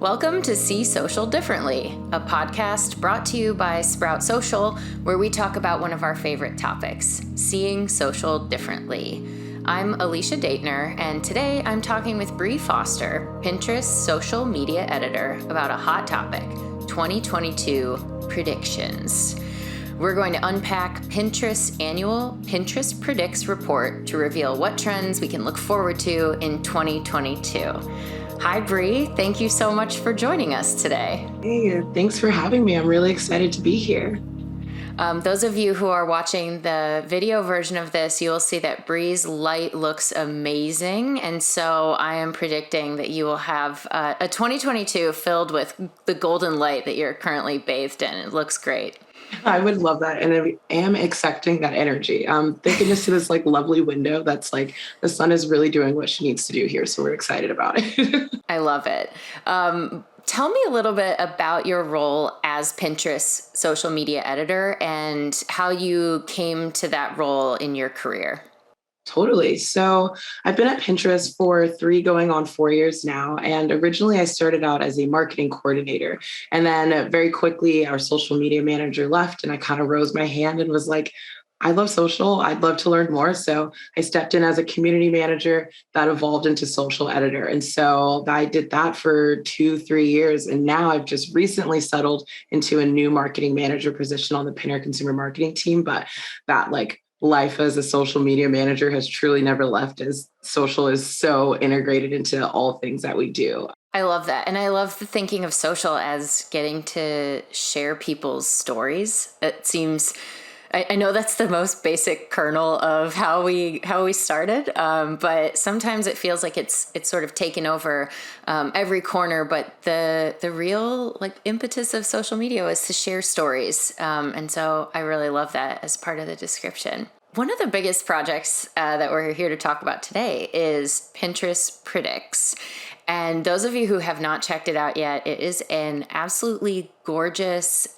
Welcome to See Social Differently, a podcast brought to you by Sprout Social, where we talk about one of our favorite topics, seeing social differently. I'm Alicia Daitner, and today I'm talking with Bree Foster, Pinterest social media editor, about a hot topic, 2022 predictions. We're going to unpack Pinterest's annual Pinterest Predicts report to reveal what trends we can look forward to in 2022. Hi, Bree. Thank you so much for joining us today. Hey, thanks for having me. I'm really excited to be here. Those of you who are watching the video version of this, you will see that Bree's light looks amazing. And so I am predicting that you will have a 2022 filled with the golden light that you're currently bathed in. It looks great. I would love that. And I am accepting that energy. Thank goodness to this lovely window that's the sun is really doing what she needs to do here. So we're excited about it. I love it. Tell me a little bit about your role as Pinterest social media editor and how you came to that role in your career. Totally. So I've been at Pinterest for 3 going on 4 years now. And originally I started out as a marketing coordinator. And then very quickly our social media manager left and I kind of rose my hand and was like, I love social. I'd love to learn more. So I stepped in as a community manager that evolved into social editor. And so I did that for 2-3 years. And now I've just recently settled into a new marketing manager position on the Pinterest consumer marketing team. But that life as a social media manager has truly never left, as social is so integrated into all things that we do. I love that. And I love the thinking of social as getting to share people's stories. It seems, I know that's the most basic kernel of how we started, but sometimes it feels like it's sort of taken over every corner. But the real impetus of social media is to share stories, and so I really love that as part of the description. One of the biggest projects that we're here to talk about today is Pinterest Predicts. And those of you who have not checked it out yet, it is an absolutely gorgeous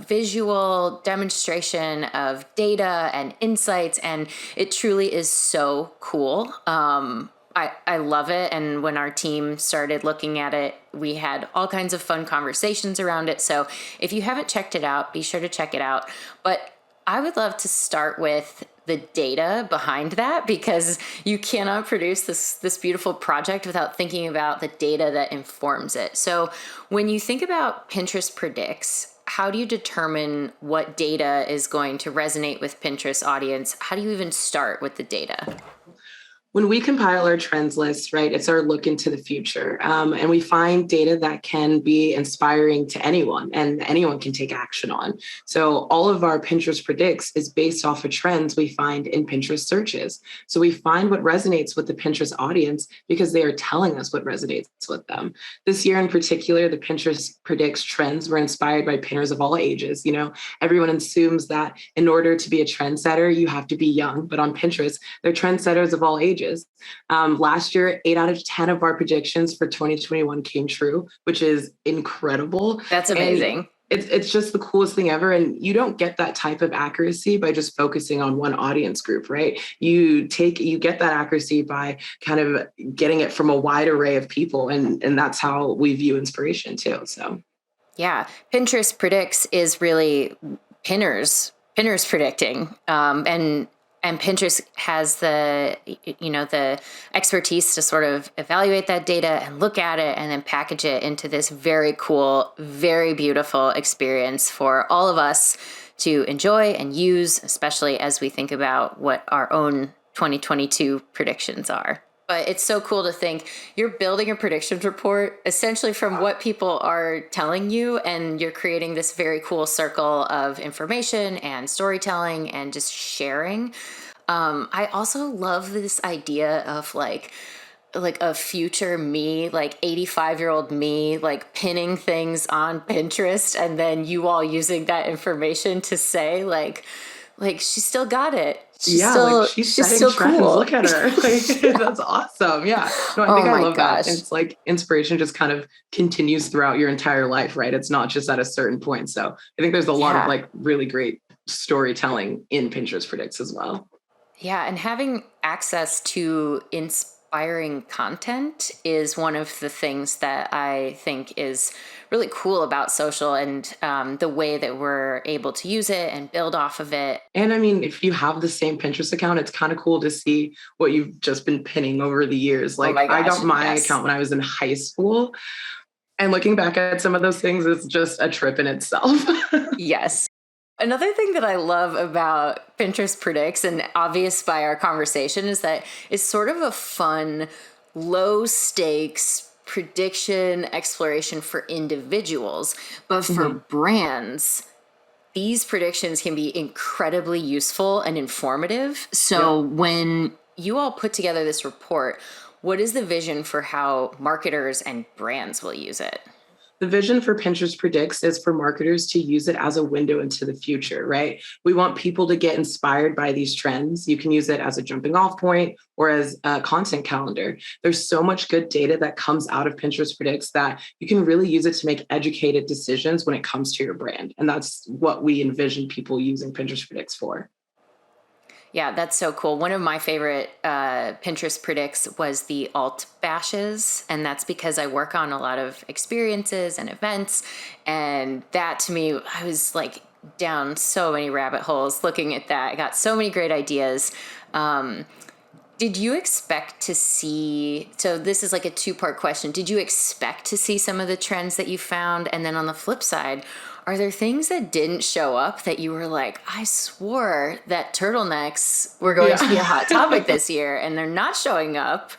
visual demonstration of data and insights, and it truly is so cool. I love it. And when our team started looking at it, we had all kinds of fun conversations around it. So if you haven't checked it out, be sure to check it out. But I would love to start with the data behind that, because you cannot produce this beautiful project without thinking about the data that informs it. So when you think about Pinterest Predicts, how do you determine what data is going to resonate with Pinterest audience? How do you even start with the data? When we compile our trends list, right, it's our look into the future. And we find data that can be inspiring to anyone and anyone can take action on. So all of our Pinterest Predicts is based off of trends we find in Pinterest searches. So we find what resonates with the Pinterest audience because they are telling us what resonates with them. This year in particular, the Pinterest Predicts trends were inspired by pinners of all ages. Everyone assumes that in order to be a trendsetter, you have to be young, but on Pinterest, they're trendsetters of all ages. Last year, 8 out of 10 of our predictions for 2021 came true, which is incredible. That's amazing. And it's just the coolest thing ever. And you don't get that type of accuracy by just focusing on one audience group, right? You get that accuracy by kind of getting it from a wide array of people. And that's how we view inspiration too. So yeah, Pinterest Predicts is really pinners predicting. And Pinterest has the expertise to sort of evaluate that data and look at it and then package it into this very cool, very beautiful experience for all of us to enjoy and use, especially as we think about what our own 2022 predictions are. But it's so cool to think you're building a predictions report essentially from what people are telling you, and you're creating this very cool circle of information and storytelling and just sharing. I also love this idea of a future me, 85-year-old me, pinning things on Pinterest, and then you all using that information to say she still got it. She's still trends. Cool. Look at her. That's awesome. Yeah. No, I think I love that. It's inspiration just kind of continues throughout your entire life, right? It's not just at a certain point. So I think there's a lot of really great storytelling in Pinterest Predicts as well. Yeah. And having access to inspiring content is one of the things that I think is really cool about social, and the way that we're able to use it and build off of it. And I mean, if you have the same Pinterest account, it's kind of cool to see what you've just been pinning over the years. Oh Like my I gosh, got my yes. account when I was in high school, and looking back at some of those things is just a trip in itself. Yes. Another thing that I love about Pinterest Predicts, and obvious by our conversation, is that it's sort of a fun, low stakes prediction exploration for individuals. But for Mhm. brands, these predictions can be incredibly useful and informative. So Yep. when you all put together this report, what is the vision for how marketers and brands will use it? The vision for Pinterest Predicts is for marketers to use it as a window into the future, right? We want people to get inspired by these trends. You can use it as a jumping off point or as a content calendar. There's so much good data that comes out of Pinterest Predicts that you can really use it to make educated decisions when it comes to your brand. And that's what we envision people using Pinterest Predicts for. Yeah, that's so cool. One of my favorite Pinterest predicts was the alt bashes. And that's because I work on a lot of experiences and events. And that to me, I was like down so many rabbit holes looking at that. I got so many great ideas. Um, did you expect to see? So, this is like a two-part question. Did you expect to see some of the trends that you found? And then on the flip side, are there things that didn't show up that you were like, I swore that turtlenecks were going to be a hot topic Yeah. this year and they're not showing up?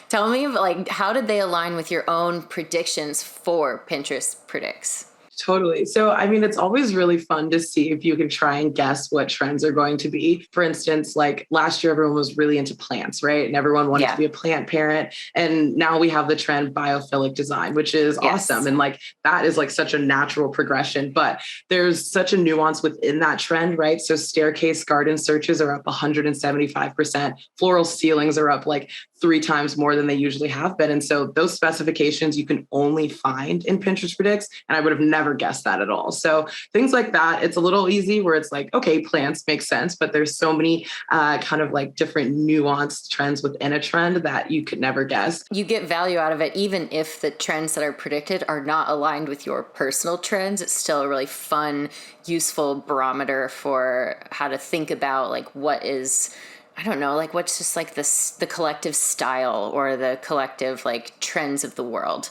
Tell me, like, how did they align with your own predictions for Pinterest Predicts? Totally. So, I mean, it's always really fun to see if you can try and guess what trends are going to be. For instance, like last year, everyone was really into plants, right? And everyone wanted to Yeah. be a plant parent. And now we have the trend biophilic design, which is awesome. Yes. And like that is like such a natural progression, but there's such a nuance within that trend, right? So, staircase garden searches are up 175%, floral ceilings are up like three times more than they usually have been. And so those specifications you can only find in Pinterest Predicts. And I would have never guessed that at all. So things like that, it's a little easy where it's like, okay, plants make sense, but there's so many kind of like different nuanced trends within a trend that you could never guess. You get value out of it, even if the trends that are predicted are not aligned with your personal trends. It's still a really fun, useful barometer for how to think about like what is, I don't know, like what's just like this the collective style or the collective like trends of the world.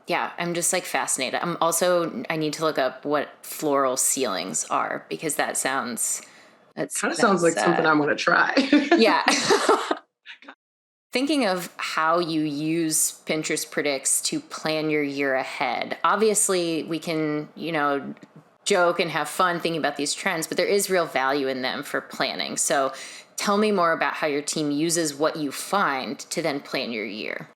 Yeah, I'm just like fascinated. I'm also I need to look up what floral ceilings are because Kind of sounds that's like something I want to try. yeah. Thinking of how you use Pinterest Predicts to plan your year ahead. Obviously, we can, joke and have fun thinking about these trends, but there is real value in them for planning. So tell me more about how your team uses what you find to then plan your year.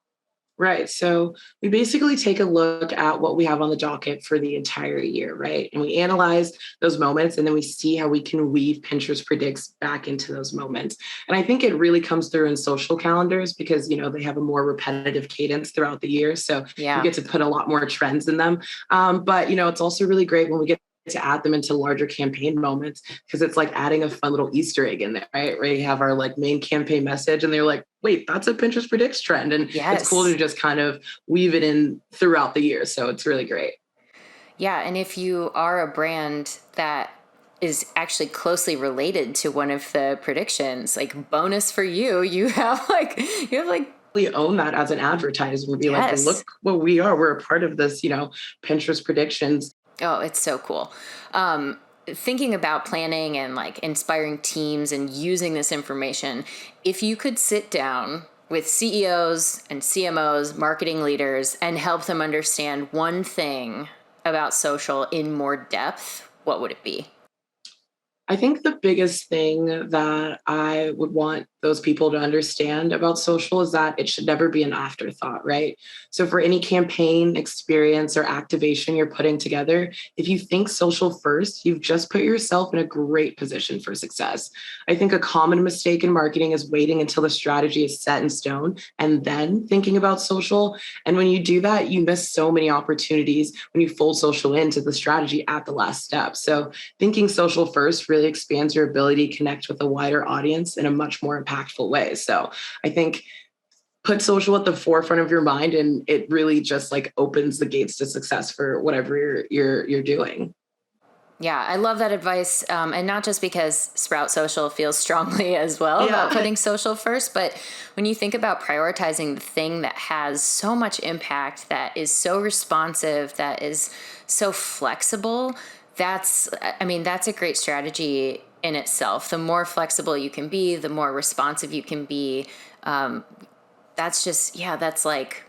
Right. So we basically take a look at what we have on the docket for the entire year, right? And we analyze those moments and then we see how we can weave Pinterest predicts back into those moments. And I think it really comes through in social calendars because, they have a more repetitive cadence throughout the year. So you Yeah. get to put a lot more trends in them. But, it's also really great when we get to add them into larger campaign moments because it's like adding a fun little Easter egg in there, right? Where you have our like main campaign message and they're like, wait, that's a Pinterest predicts trend. And it's cool to Yes. just kind of weave it in throughout the year. So it's really great. Yeah. And if you are a brand that is actually closely related to one of the predictions, like bonus for you, you have like, We own that as an advertiser and be like, yes. look what we are. We're a part of this, Pinterest predictions. Oh, it's so cool. Thinking about planning and like inspiring teams and using this information, if you could sit down with CEOs and CMOs, marketing leaders, and help them understand one thing about social in more depth, what would it be? I think the biggest thing that I would want those people to understand about social is that it should never be an afterthought, right? So, for any campaign, experience, or activation you're putting together, if you think social first, you've just put yourself in a great position for success. I think a common mistake in marketing is waiting until the strategy is set in stone and then thinking about social. And when you do that, you miss so many opportunities when you fold social into the strategy at the last step. So, thinking social first really expands your ability to connect with a wider audience in a much more impactful way. So I think put social at the forefront of your mind, and it really just like opens the gates to success for whatever you're doing. Yeah, I love that advice. And not just because Sprout Social feels strongly as well about Yeah. putting social first, but when you think about prioritizing the thing that has so much impact, that is so responsive, that is so flexible, I mean, that's a great strategy in itself. The more flexible you can be, the more responsive you can be. That's just, yeah, that's like,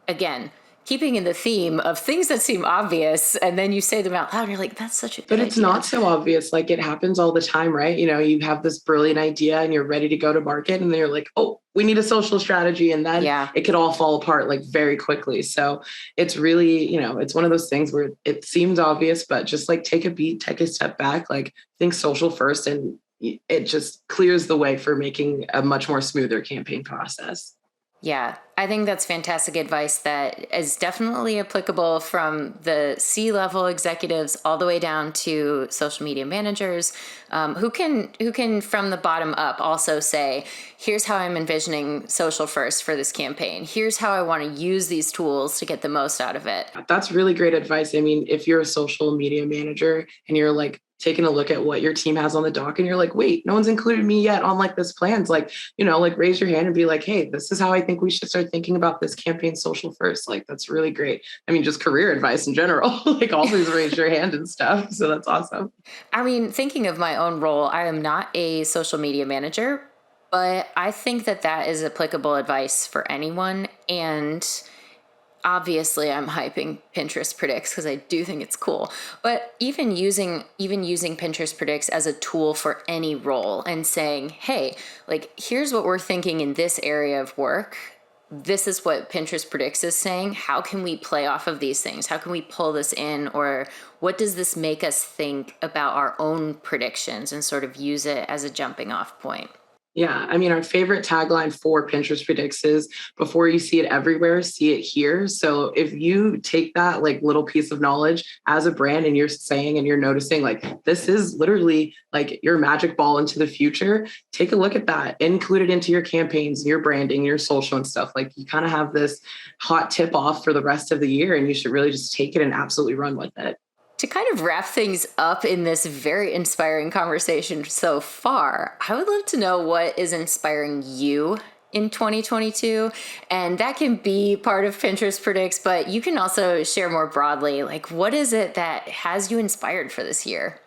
again, keeping in the theme of things that seem obvious, and then you say them out loud, and you're like, that's such a But good it's idea. not so obvious. Like it happens all the time, right? You know, you have this brilliant idea and you're ready to go to market, and then you're like, oh, we need a social strategy. And then Yeah. it could all fall apart like very quickly. So it's really, you know, it's one of those things where it seems obvious, but just like take a beat, take a step back, like think social first, and it just clears the way for making a much more smoother campaign process. Yeah, I think that's fantastic advice that is definitely applicable from the C-level executives all the way down to social media managers, who can from the bottom up also say, here's how I'm envisioning social first for this campaign. Here's how I want to use these tools to get the most out of it. That's really great advice. I mean, if you're a social media manager and you're like taking a look at what your team has on the dock and you're like, wait, no one's included me yet on like this plans, like, you know, like raise your hand and be like, hey, this is how I think we should start thinking about this campaign social first. Like, that's really great. I mean, just career advice in general, like always raise your hand and stuff. So that's awesome. I mean, thinking of my own role, I am not a social media manager, but I think that that is applicable advice for anyone. And obviously I'm hyping Pinterest Predicts because I do think it's cool. But even using Pinterest Predicts as a tool for any role and saying, hey, like here's what we're thinking in this area of work. This is what Pinterest Predicts is saying. How can we play off of these things? How can we pull this in? Or what does this make us think about our own predictions and sort of use it as a jumping off point? Yeah, I mean, our favorite tagline for Pinterest Predicts is before you see it everywhere, see it here. So if you take that like little piece of knowledge as a brand and you're saying and you're noticing like this is literally like your magic ball into the future, take a look at that, include it into your campaigns, your branding, your social and stuff. Like you kind of have this hot tip off for the rest of the year, and you should really just take it and absolutely run with it. To kind of wrap things up in this very inspiring conversation so far, I would love to know what is inspiring you in 2022. And that can be part of Pinterest Predicts, but you can also share more broadly. Like, what is it that has you inspired for this year?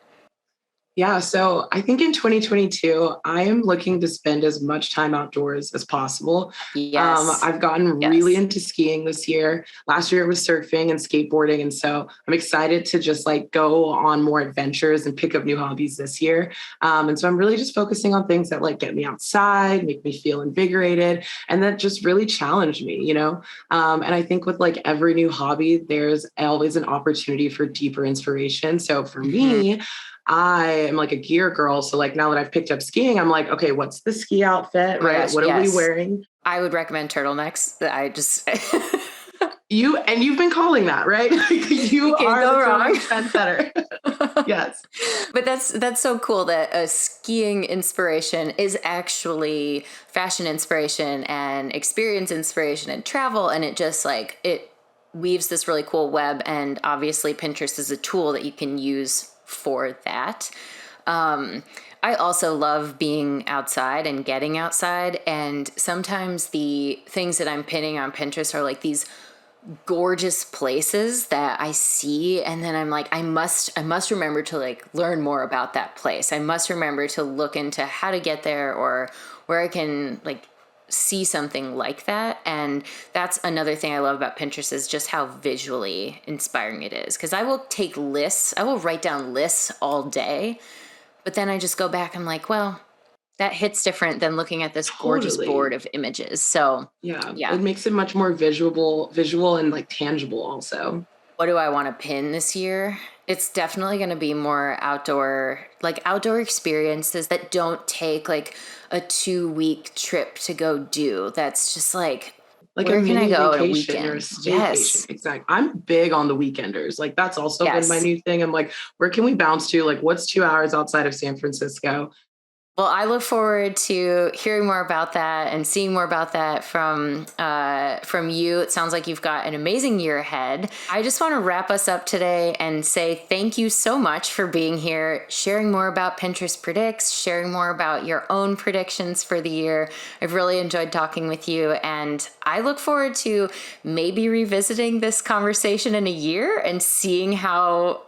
Yeah, so I think in 2022, I am looking to spend as much time outdoors as possible. Yes. I've gotten really Yes. into skiing this year. Last year it was surfing and skateboarding. And so I'm excited to just like go on more adventures and pick up new hobbies this year. And so I'm really just focusing on things that like get me outside, make me feel invigorated, and that just really challenge me, you know? And I think with like every new hobby, there's always an opportunity for deeper inspiration. So for Hmm. me, I am like a gear girl. So like now that I've picked up skiing, I'm like, okay, what's the ski outfit, Oh my right? gosh. What are we Yes. wearing? I would recommend turtlenex. I just, You've been calling that, right? You you can't are the go wrong. turtleneck trendsetter. Yes. But that's so cool that a skiing inspiration is actually fashion inspiration and experience inspiration and travel, and it just like it weaves this really cool web. And obviously Pinterest is a tool that you can use for that. I also love being outside and getting outside, and sometimes the things that I'm pinning on Pinterest are like these gorgeous places that I see, and then I'm like, I must remember to like learn more about that place. I must remember to look into how to get there, or where I can like see something like that. And that's another thing I love about Pinterest is just how visually inspiring it is, because I will write down lists all day, but then I just go back, I'm like, well, that hits different than looking at this gorgeous board Totally. of images. So Yeah. yeah. It makes it much more visual and like tangible also. What do I want to pin this year? It's definitely going to be more outdoor experiences that don't take like a 2 week trip to go do. That's just like, Like a where can I mini go in a vacation or a weekend? staycation. Yes. Exactly. I'm big on the weekenders. Like that's also been my Yes. new thing. I'm like, where can we bounce to? Like, what's 2 hours outside of San Francisco? Well, I look forward to hearing more about that and seeing more about that from you. It sounds like you've got an amazing year ahead. I just want to wrap us up today and say thank you so much for being here, sharing more about Pinterest Predicts, sharing more about your own predictions for the year. I've really enjoyed talking with you, and I look forward to maybe revisiting this conversation in a year and seeing how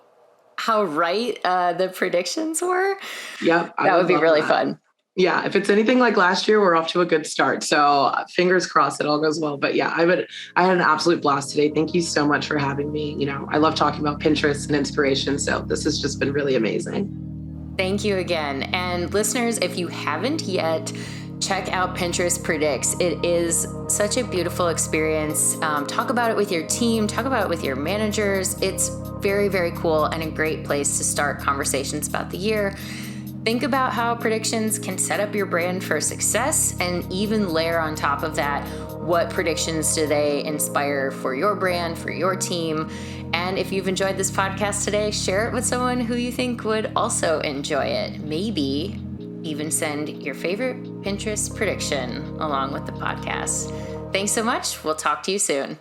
right the predictions were. Yep. That would be really fun. Yeah. If it's anything like last year, we're off to a good start. So fingers crossed it all goes well. But yeah, I had an absolute blast today. Thank you so much for having me. I love talking about Pinterest and inspiration. So this has just been really amazing. Thank you again. And listeners, if you haven't yet, check out Pinterest Predicts. It is such a beautiful experience. Talk about it with your team, talk about it with your managers. It's very, very cool and a great place to start conversations about the year. Think about how predictions can set up your brand for success, and even layer on top of that, what predictions do they inspire for your brand, for your team? And if you've enjoyed this podcast today, share it with someone who you think would also enjoy it. Maybe even send your favorite Pinterest prediction along with the podcast. Thanks so much. We'll talk to you soon.